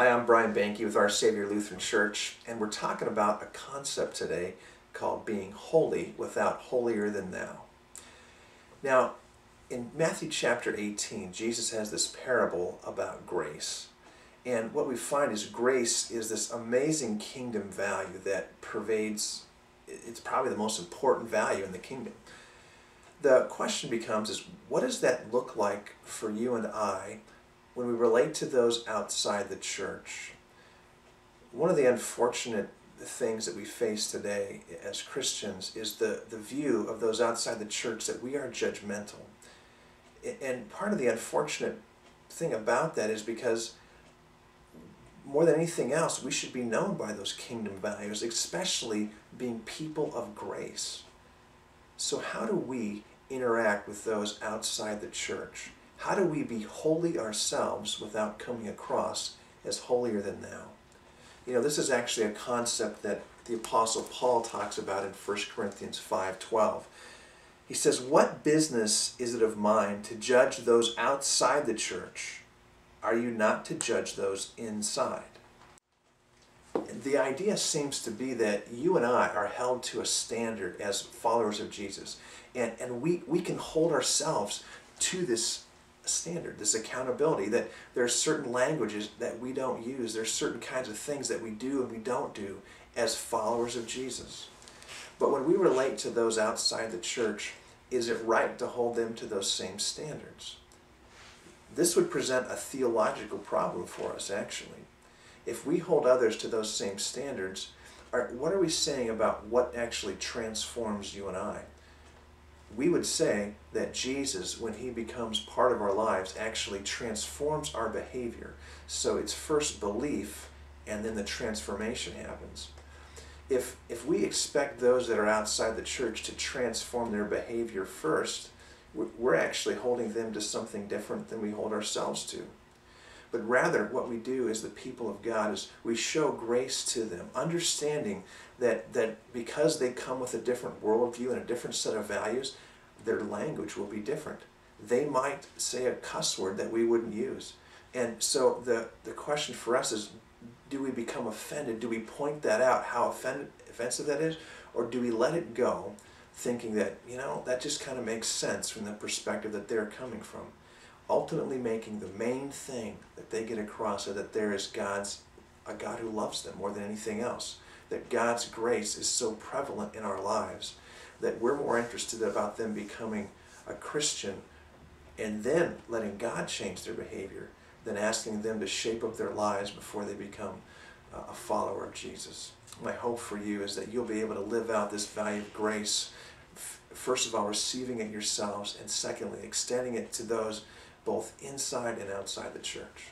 Hi, I'm Brian Banky with Our Savior Lutheran Church, and we're talking about a concept today called being holy without holier than thou. Now, in Matthew chapter 18, Jesus has this parable about grace. And what we find is grace is this amazing kingdom value that pervades, it's probably the most important value in the kingdom. The question becomes is, what does that look like for you and I when we relate to those outside the church? One of the unfortunate things that we face today as Christians is the view of those outside the church that we are judgmental. And part of the unfortunate thing about that is because more than anything else, we should be known by those kingdom values, especially being people of grace. So how do we interact with those outside the church? How do we be holy ourselves without coming across as holier than thou? You know, this is actually a concept that the Apostle Paul talks about in 1 Corinthians 5:12. He says, "What business is it of mine to judge those outside the church? Are you not to judge those inside?" The idea seems to be that you and I are held to a standard as followers of Jesus. And we can hold ourselves to this standard, this accountability, that there are certain languages that we don't use. There's certain kinds of things that we do and we don't do as followers of Jesus. But when we relate to those outside the church, is it right to hold them to those same standards? This would present a theological problem for us, actually. If we hold others to those same standards, what are we saying about what actually transforms you and I? We would say that Jesus, when he becomes part of our lives, actually transforms our behavior. So it's first belief and then the transformation happens. If we expect those that are outside the church to transform their behavior first, we're actually holding them to something different than we hold ourselves to. But rather, what we do as the people of God is we show grace to them, understanding that because they come with a different worldview and a different set of values, their language will be different. They might say a cuss word that we wouldn't use. And so the question for us is, do we become offended? Do we point that out, how offensive that is? Or do we let it go, thinking that, you know, that just kind of makes sense from the perspective that they're coming from? Ultimately making the main thing that they get across is that there is a God who loves them more than anything else. That God's grace is so prevalent in our lives that we're more interested about them becoming a Christian and then letting God change their behavior than asking them to shape up their lives before they become a follower of Jesus. My hope for you is that you'll be able to live out this value of grace, first of all, receiving it yourselves, and secondly, extending it to those both inside and outside the church.